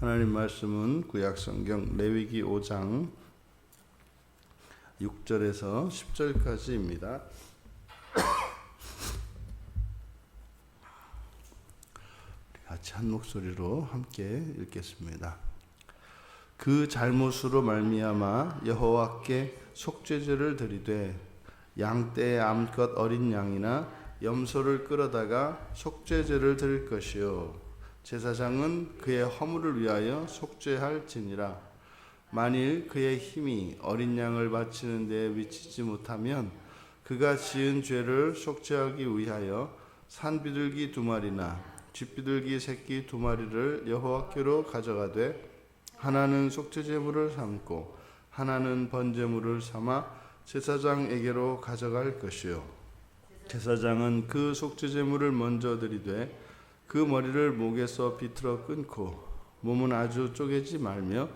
하나님 말씀은 구약성경 레위기 5장 6절에서 10절까지입니다. 같이 한 목소리로 함께 읽겠습니다. 그 잘못으로 말미암아 여호와께 속죄제를 드리되 양떼의 암컷 어린 양이나 염소를 끌어다가 속죄제를 드릴 것이요 제사장은 그의 허물을 위하여 속죄할지니라. 만일 그의 힘이 어린 양을 바치는 데에 미치지 못하면 그가 지은 죄를 속죄하기 위하여 산비둘기 2마리나 쥐비둘기 새끼 2마리를 여호와께로 가져가되 하나는 속죄제물을 삼고 하나는 번제물을 삼아 제사장에게로 가져갈 것이요 제사장은 그 속죄제물을 먼저 드리되 그 머리를 목에서 비틀어 끊고 몸은 아주 쪼개지 말며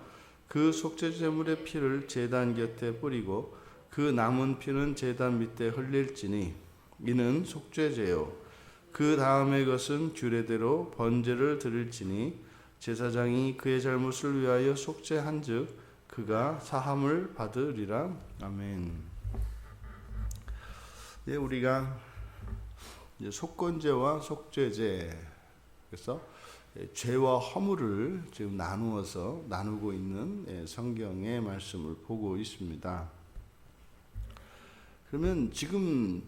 그 속죄제물의 피를 제단 곁에 뿌리고 그 남은 피는 제단 밑에 흘릴지니 이는 속죄제요 그 다음의 것은 규례대로 번제를 드릴지니 제사장이 그의 잘못을 위하여 속죄한즉 그가 사함을 받으리라. 아멘. 예, 우리가 이제 속건제와 속죄제, 그래서 죄와 허물을 지금 나누고 있는 성경의 말씀을 보고 있습니다. 그러면 지금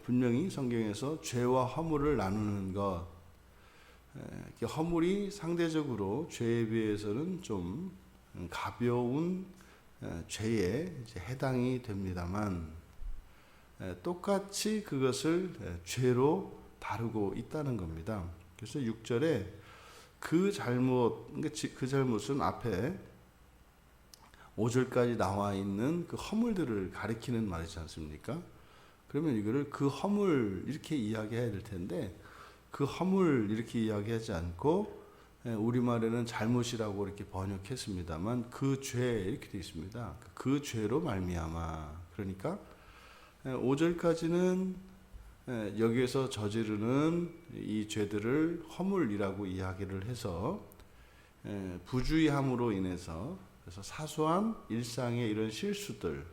분명히 성경에서 죄와 허물을 나누는 것, 허물이 상대적으로 죄에 비해서는 좀 가벼운 죄에 해당이 됩니다만 똑같이 그것을 죄로 다루고 있다는 겁니다. 그래서 6절에 그 잘못은 앞에 5절까지 나와 있는 그 허물들을 가리키는 말이지 않습니까? 그러면 이거를 그 허물 이렇게 이야기해야 될 텐데 그 허물 이렇게 이야기하지 않고 우리말에는 잘못이라고 이렇게 번역했습니다만 그 죄 이렇게 되어 있습니다. 그 죄로 말미암아. 그러니까 5절까지는 여기에서 저지르는 이 죄들을 허물이라고 이야기를 해서 부주의함으로 인해서 그래서 사소한 일상의 이런 실수들,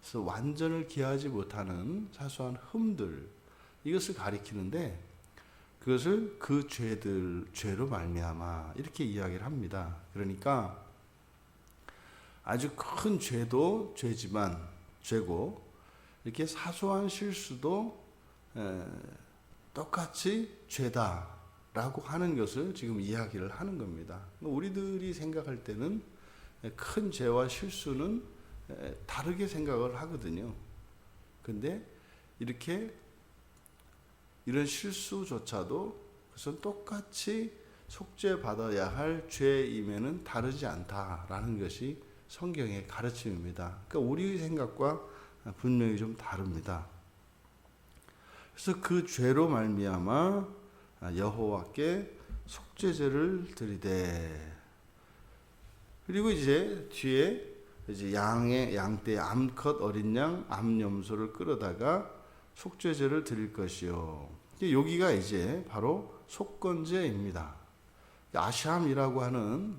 그래서 완전을 기하지 못하는 사소한 흠들 이것을 가리키는데 그것을 그 죄로 말미암아 이렇게 이야기를 합니다. 그러니까 아주 큰 죄도 죄고 이렇게 사소한 실수도 똑같이 죄다라고 하는 것을 지금 이야기를 하는 겁니다. 우리들이 생각할 때는 큰 죄와 실수는 다르게 생각을 하거든요. 근데 이런 실수조차도 그것은 똑같이 속죄받아야 할 죄임에는 다르지 않다라는 것이 성경의 가르침입니다. 그러니까 우리의 생각과 분명히 좀 다릅니다. 그래서 그 죄로 말미암아 여호와께 속죄제를 드리되, 그리고 이제 뒤에 양떼 암컷 어린 양 암염소를 끌어다가 속죄제를 드릴 것이요. 여기가 이제 바로 속건제입니다. 아샴이라고 하는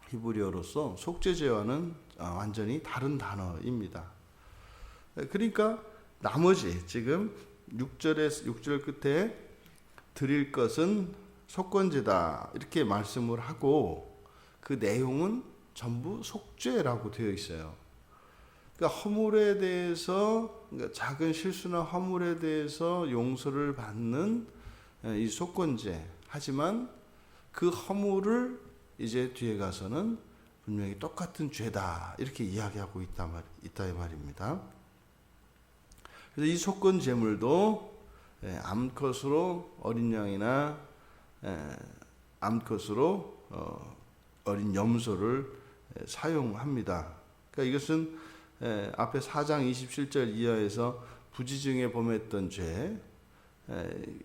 히브리어로서 속죄제와는 완전히 다른 단어입니다. 그러니까 나머지 지금 6절 끝에 드릴 것은 속건제다 이렇게 말씀을 하고 그 내용은 전부 속죄라고 되어 있어요. 그러니까 허물에 대해서, 그러니까 작은 실수나 허물에 대해서 용서를 받는 이 속건제. 하지만 그 허물을 이제 뒤에 가서는 분명히 똑같은 죄다 이렇게 이야기하고 있다 이 말입니다. 그래서 이 속건 제물도 암컷으로 어린 양이나 암컷으로 어린 염소를 사용합니다. 그러니까 이것은 앞에 4장 27절 이하에서 부지중에 범했던 죄,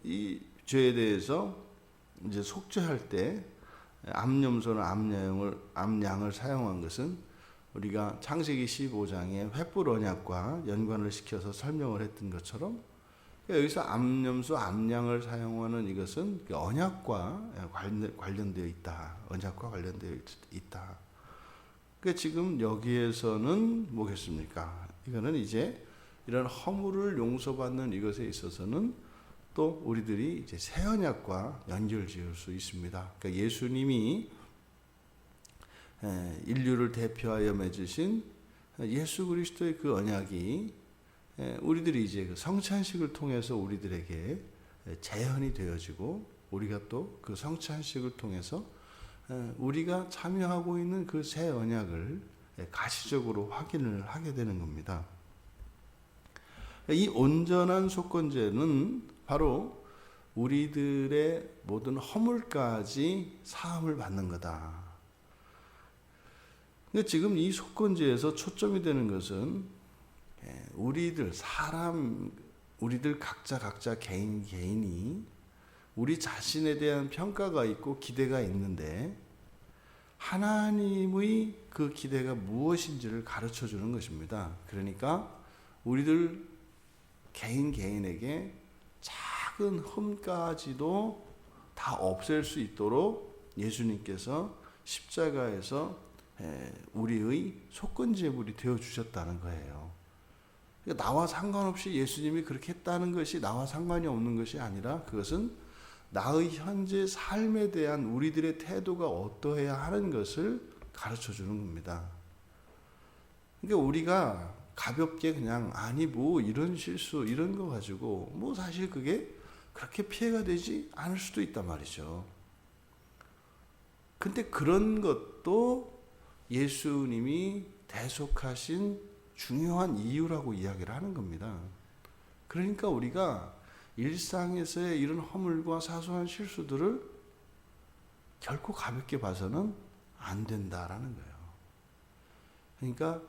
이 죄에 대해서 이제 속죄할 때 암염소나 암양을 사용한 것은 우리가 창세기 15장에 횃불 언약과 연관을 시켜서 설명을 했던 것처럼 여기서 암염소, 암양을 사용하는 이것은 언약과 관련되어 있다. 언약과 관련되어 있다. 그러니까 지금 여기에서는 뭐겠습니까? 이거는 이제 이런 허물을 용서받는 이것에 있어서는 또 우리들이 이제 새 언약과 연결 지을 수 있습니다. 그러니까 예수님이 인류를 대표하여 맺으신 예수 그리스도의 그 언약이 우리들이 이제 그 성찬식을 통해서 우리들에게 재현이 되어지고 우리가 또 그 성찬식을 통해서 우리가 참여하고 있는 그 새 언약을 가시적으로 확인을 하게 되는 겁니다. 이 온전한 속건제는 바로 우리들의 모든 허물까지 사함을 받는 거다. 근데 지금 이 속건제에서 초점이 되는 것은 우리들 각자 개인이 우리 자신에 대한 평가가 있고 기대가 있는데 하나님의 그 기대가 무엇인지를 가르쳐 주는 것입니다. 그러니까 우리들 개인에게 작은 흠까지도 다 없앨 수 있도록 예수님께서 십자가에서 우리의 속건제물이 되어 주셨다는 거예요. 그러니까 나와 상관없이 예수님이 그렇게 했다는 것이 나와 상관이 없는 것이 아니라 그것은 나의 현재 삶에 대한 우리들의 태도가 어떠해야 하는 것을 가르쳐 주는 겁니다. 그러니까 우리가 가볍게 그냥 아니 뭐 이런 실수 이런 거 가지고 뭐 사실 그게 그렇게 피해가 되지 않을 수도 있단 말이죠. 근데 그런 것도 예수님이 대속하신 중요한 이유라고 이야기를 하는 겁니다. 그러니까 우리가 일상에서의 이런 허물과 사소한 실수들을 결코 가볍게 봐서는 안 된다라는 거예요. 그러니까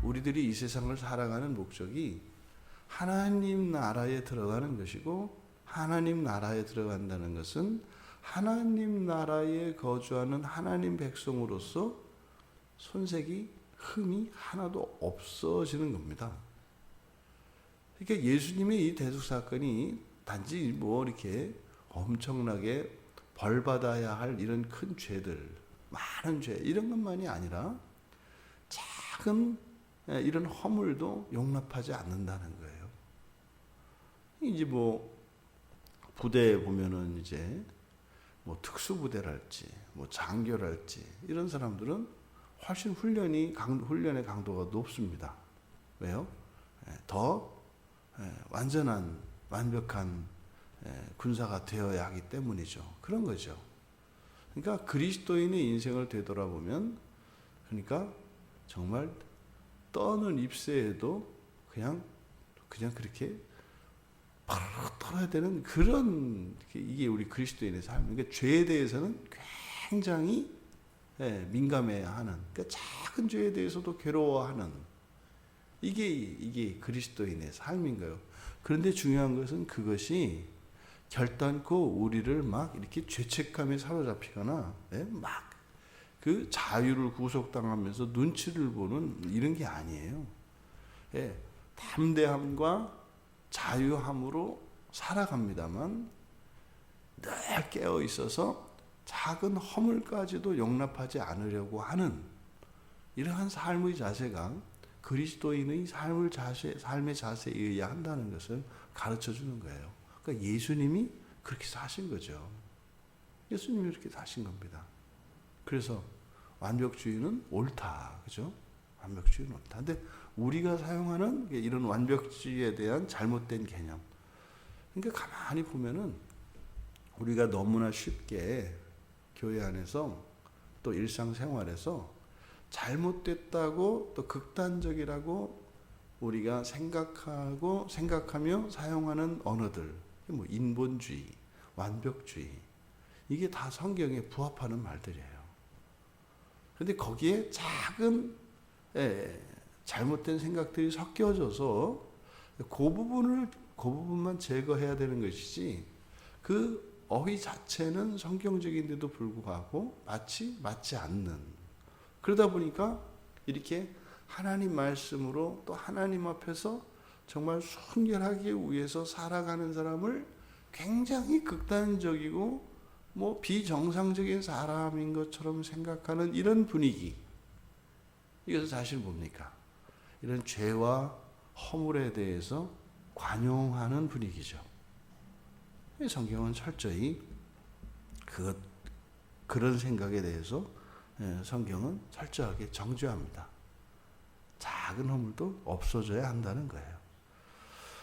우리들이 이 세상을 살아가는 목적이 하나님 나라에 들어가는 것이고 하나님 나라에 들어간다는 것은 하나님 나라에 거주하는 하나님 백성으로서 손색이 흠이 하나도 없어지는 겁니다. 그러니까 예수님의 이 대속 사건이 단지 뭐 이렇게 엄청나게 벌 받아야 할 이런 큰 죄들, 많은 죄 이런 것만이 아니라 작은 이런 허물도 용납하지 않는다는 거예요. 이제 뭐 부대에 보면은 이제 뭐 특수부대랄지 뭐 장교랄지 이런 사람들은 훨씬 훈련의 강도가 높습니다. 왜요? 더 완벽한 군사가 되어야 하기 때문이죠. 그런 거죠. 그러니까 그리스도인의 인생을 되돌아보면 그러니까 정말 떠는 잎새에도 그냥 그렇게 바로 떨어야 되는 그런 이게 우리 그리스도인의 삶. 그러니까 죄에 대해서는 굉장히 민감해야 하는. 그러니까 작은 죄에 대해서도 괴로워하는 이게 그리스도인의 삶인 거예요. 그런데 중요한 것은 그것이 결단코 우리를 막 이렇게 죄책감에 사로잡히거나 막 그 자유를 구속당하면서 눈치를 보는 이런 게 아니에요. 담대함과 자유함으로 살아갑니다만 늘 깨어 있어서 작은 허물까지도 용납하지 않으려고 하는 이러한 삶의 자세가 그리스도인의 삶의 자세에 의해야 한다는 것을 가르쳐 주는 거예요. 그러니까 예수님이 그렇게 사신 거죠. 예수님이 그렇게 사신 겁니다. 그래서 완벽주의는 옳다. 그죠? 완벽주의는 옳다. 근데 우리가 사용하는 이런 완벽주의에 대한 잘못된 개념. 그러니까 가만히 보면은 우리가 너무나 쉽게 교회 안에서 또 일상생활에서 잘못됐다고 또 극단적이라고 우리가 생각하며 사용하는 언어들, 뭐 인본주의, 완벽주의, 이게 다 성경에 부합하는 말들이에요. 그런데 거기에 작은 잘못된 생각들이 섞여져서 그 부분만 제거해야 되는 것이지 그 어휘 자체는 성경적인데도 불구하고 맞지 않는. 그러다 보니까 이렇게 하나님 말씀으로 또 하나님 앞에서 정말 순결하기 위해서 살아가는 사람을 굉장히 극단적이고 뭐 비정상적인 사람인 것처럼 생각하는 이런 분위기. 이것은 사실 뭡니까? 이런 죄와 허물에 대해서 관용하는 분위기죠. 성경은 철저히 그런 생각에 대해서 성경은 철저하게 정죄합니다. 작은 허물도 없어져야 한다는 거예요.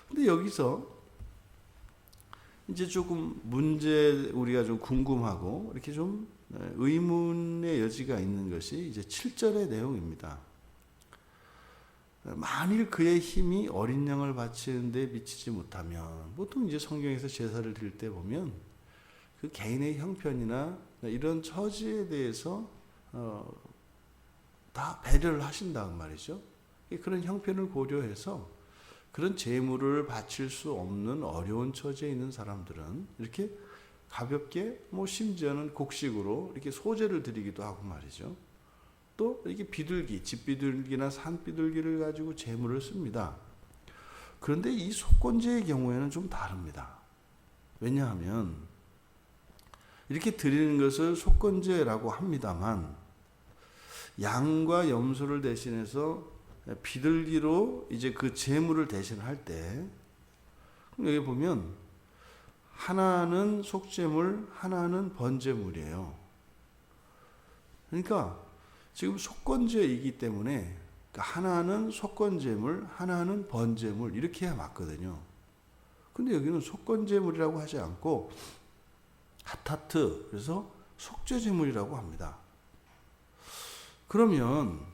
근데 여기서 이제 조금 우리가 좀 궁금하고 이렇게 좀 의문의 여지가 있는 것이 이제 7절의 내용입니다. 만일 그의 힘이 어린 양을 바치는 데 미치지 못하면, 보통 이제 성경에서 제사를 드릴 때 보면 그 개인의 형편이나 이런 처지에 대해서 다 배려를 하신다는 말이죠. 그런 형편을 고려해서 그런 제물을 바칠 수 없는 어려운 처지에 있는 사람들은 이렇게 가볍게 뭐 심지어는 곡식으로 이렇게 소제를 드리기도 하고 말이죠. 또 이렇게 비둘기, 집비둘기나 산비둘기를 가지고 제물을 씁니다. 그런데 이 속건제의 경우에는 좀 다릅니다. 왜냐하면 이렇게 드리는 것을 속건제라고 합니다만 양과 염소를 대신해서 비둘기로 이제 그 제물을 대신할 때 여기 보면 하나는 속제물, 하나는 번제물이에요. 그러니까 지금 속건제이기 때문에 하나는 속건제물, 하나는 번제물 이렇게 해야 맞거든요. 근데 여기는 속건제물이라고 하지 않고 하타트, 그래서 속죄제물이라고 합니다. 그러면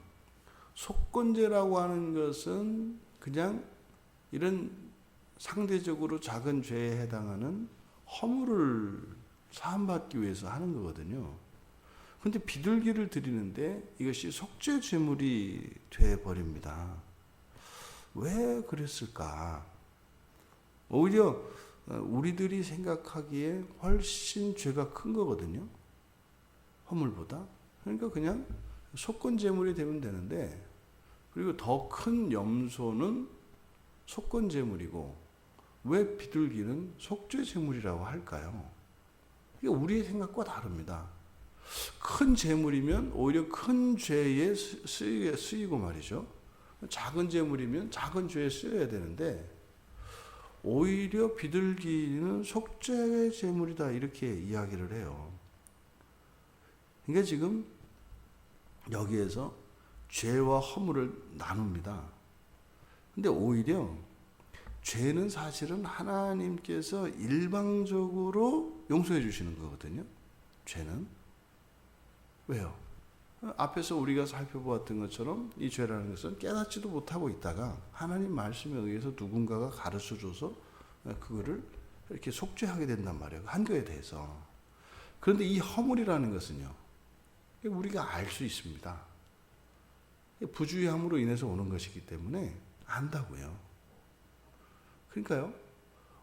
속건제라고 하는 것은 그냥 이런 상대적으로 작은 죄에 해당하는 허물을 사함받기 위해서 하는 거거든요. 근데 비둘기를 드리는데 이것이 속죄 제물이 돼 버립니다. 왜 그랬을까? 오히려 우리들이 생각하기에 훨씬 죄가 큰 거거든요. 허물보다. 그러니까 그냥 속건 제물이 되면 되는데, 그리고 더 큰 염소는 속건 제물이고 왜 비둘기는 속죄 제물이라고 할까요? 이게 우리의 생각과 다릅니다. 큰 제물이면 오히려 큰 죄에 쓰이고 말이죠. 작은 제물이면 작은 죄에 쓰여야 되는데 오히려 비둘기는 속죄 제물이다 이렇게 이야기를 해요. 그러니까 지금 여기에서 죄와 허물을 나눕니다. 근데 오히려 죄는 사실은 하나님께서 일방적으로 용서해 주시는 거거든요. 죄는. 왜요? 앞에서 우리가 살펴보았던 것처럼 이 죄라는 것은 깨닫지도 못하고 있다가 하나님 말씀에 의해서 누군가가 가르쳐줘서 그거를 이렇게 속죄하게 된단 말이에요. 한 거에 대해서. 그런데 이 허물이라는 것은요, 우리가 알 수 있습니다. 부주의함으로 인해서 오는 것이기 때문에 안다고요. 그러니까요,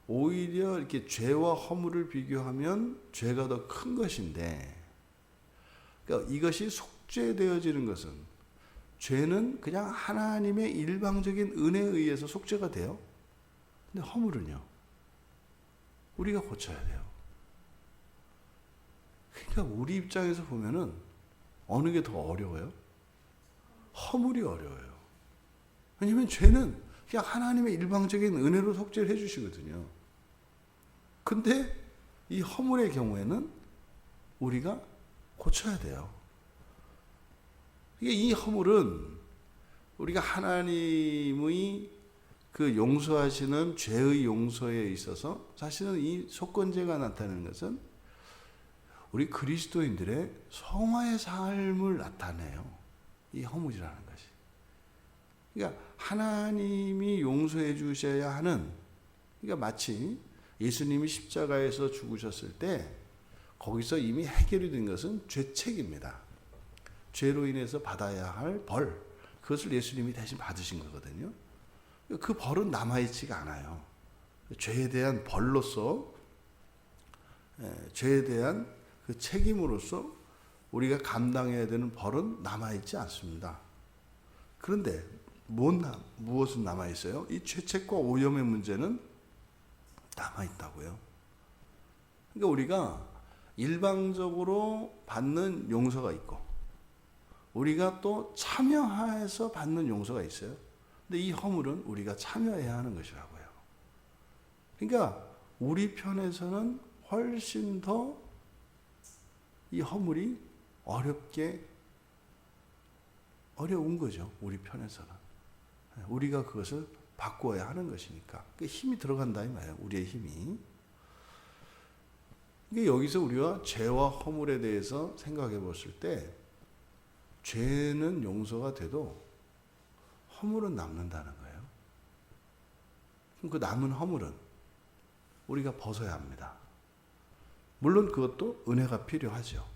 오히려 이렇게 죄와 허물을 비교하면 죄가 더 큰 것인데, 그러니까 이것이 속죄되어지는 것은, 죄는 그냥 하나님의 일방적인 은혜에 의해서 속죄가 돼요. 근데 허물은요, 우리가 고쳐야 돼요. 그러니까 우리 입장에서 보면은 어느 게 더 어려워요? 허물이 어려워요. 왜냐하면 죄는 그냥 하나님의 일방적인 은혜로 속죄를 해주시거든요. 근데 이 허물의 경우에는 우리가 고쳐야 돼요. 이 허물은 우리가 하나님의 그 용서하시는 죄의 용서에 있어서 사실은 이 속건제가 나타내는 것은 우리 그리스도인들의 성화의 삶을 나타내요. 이 허물이라는 것이. 그러니까 하나님이 용서해 주셔야 하는, 그러니까 마치 예수님이 십자가에서 죽으셨을 때 거기서 이미 해결이 된 것은 죄책입니다. 죄로 인해서 받아야 할 벌, 그것을 예수님이 대신 받으신 거거든요. 그 벌은 남아있지가 않아요. 죄에 대한 벌로서, 죄에 대한 그 책임으로서 우리가 감당해야 되는 벌은 남아있지 않습니다. 그런데 무엇은 남아 있어요? 이 죄책과 오염의 문제는 남아 있다고요. 그러니까 우리가 일방적으로 받는 용서가 있고 우리가 또 참여해서 받는 용서가 있어요. 근데 이 허물은 우리가 참여해야 하는 것이라고요. 그러니까 우리 편에서는 훨씬 더 이 허물이 어려운 거죠. 우리 편에서는. 우리가 그것을 바꾸어야 하는 것이니까. 그 힘이 들어간다 이 말이에요. 우리의 힘이. 이게 여기서 우리가 죄와 허물에 대해서 생각해 봤을 때 죄는 용서가 돼도 허물은 남는다는 거예요. 그럼 그 남은 허물은 우리가 벗어야 합니다. 물론 그것도 은혜가 필요하죠.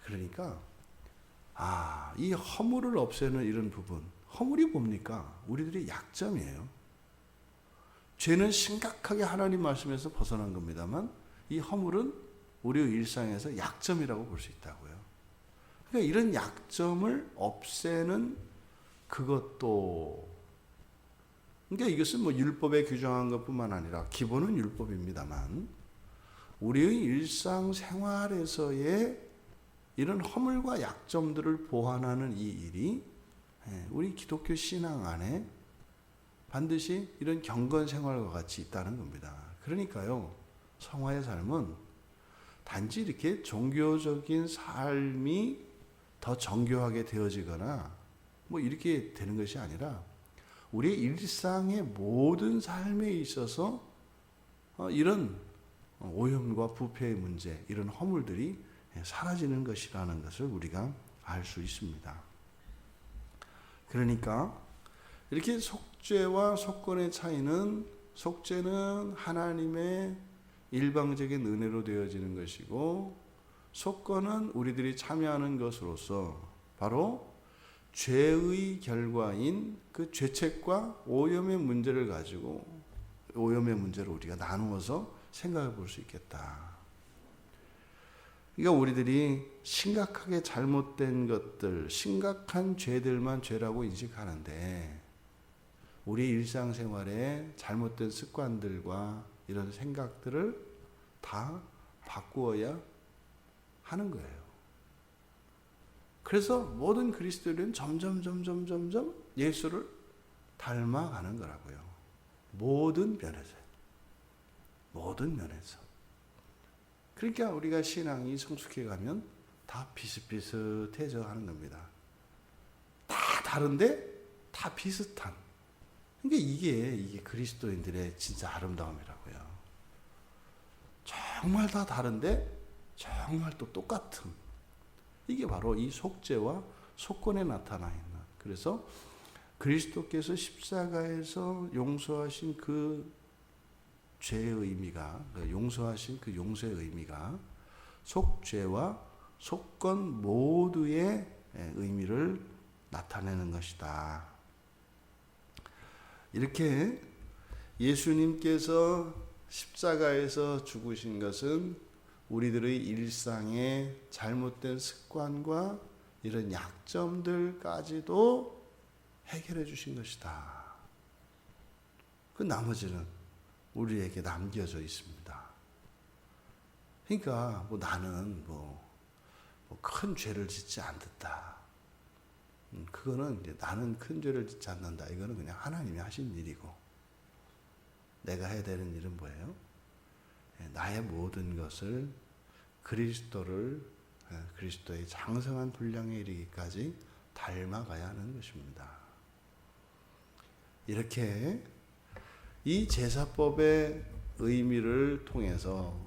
그러니까 이 허물을 없애는 이런 부분, 허물이 뭡니까? 우리들의 약점이에요. 죄는 심각하게 하나님 말씀에서 벗어난 겁니다만 이 허물은 우리의 일상에서 약점이라고 볼 수 있다고요. 그러니까 이런 약점을 없애는 그것도, 그러니까 이것은 뭐 율법에 규정한 것뿐만 아니라 기본은 율법입니다만 우리의 일상생활에서의 이런 허물과 약점들을 보완하는 이 일이 우리 기독교 신앙 안에 반드시 이런 경건생활과 같이 있다는 겁니다. 그러니까요, 성화의 삶은 단지 이렇게 종교적인 삶이 더 정교하게 되어지거나 뭐 이렇게 되는 것이 아니라 우리의 일상의 모든 삶에 있어서 이런 오염과 부패의 문제, 이런 허물들이 사라지는 것이라는 것을 우리가 알 수 있습니다. 그러니까 이렇게 속죄와 속건의 차이는, 속죄는 하나님의 일방적인 은혜로 되어지는 것이고 속건은 우리들이 참여하는 것으로서 바로 죄의 결과인 그 죄책과 오염의 문제를 가지고 오염의 문제를 우리가 나누어서 생각해 볼 수 있겠다. 그러니까 우리들이 심각하게 잘못된 것들, 심각한 죄들만 죄라고 인식하는데 우리 일상생활에 잘못된 습관들과 이런 생각들을 다 바꾸어야 하는 거예요. 그래서 모든 그리스도인은 점점 예수를 닮아가는 거라고요. 모든 면에서. 그러니까 우리가 신앙이 성숙해 가면 다 비슷비슷해져 하는 겁니다. 다 다른데 다 비슷한. 그러니까 이게 그리스도인들의 진짜 아름다움이라고요. 정말 다 다른데 정말 또 똑같은. 이게 바로 이 속죄와 속건에 나타나 있는. 그래서 그리스도께서 십자가에서 용서하신 그 죄의 의미가, 용서하신 그 용서의 의미가 속죄와 속건 모두의 의미를 나타내는 것이다. 이렇게 예수님께서 십자가에서 죽으신 것은 우리들의 일상의 잘못된 습관과 이런 약점들까지도 해결해 주신 것이다. 그 나머지는 우리에게 남겨져 있습니다. 그러니까 나는 큰 죄를 짓지 않는다. 그거는 이제 나는 큰 죄를 짓지 않는다. 이거는 그냥 하나님이 하신 일이고 내가 해야 되는 일은 뭐예요? 나의 모든 것을 그리스도의 장성한 분량에 이르기까지 닮아가야 하는 것입니다. 이렇게 이 제사법의 의미를 통해서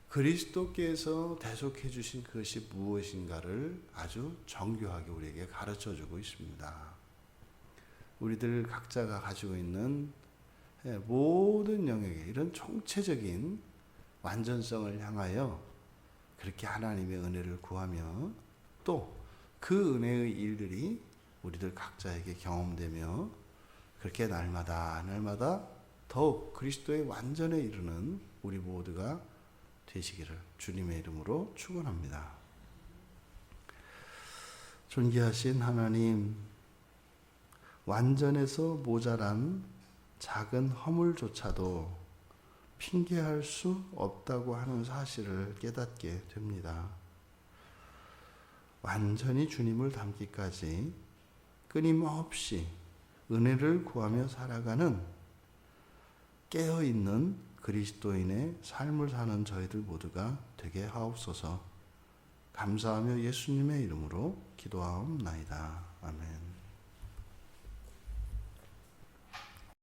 그리스도께서 대속해 주신 그것이 무엇인가를 아주 정교하게 우리에게 가르쳐 주고 있습니다. 우리들 각자가 가지고 있는 모든 영역에 이런 총체적인 완전성을 향하여 그렇게 하나님의 은혜를 구하며 또 그 은혜의 일들이 우리들 각자에게 경험되며 그렇게 날마다 더욱 그리스도의 완전에 이르는 우리 모두가 되시기를 주님의 이름으로 축원합니다. 존귀하신 하나님, 완전해서 모자란 작은 허물조차도 핑계할 수 없다고 하는 사실을 깨닫게 됩니다. 완전히 주님을 닮기까지 끊임없이 은혜를 구하며 살아가는 깨어있는 그리스도인의 삶을 사는 저희들 모두가 되게 하옵소서. 감사하며 예수님의 이름으로 기도하옵나이다. 아멘.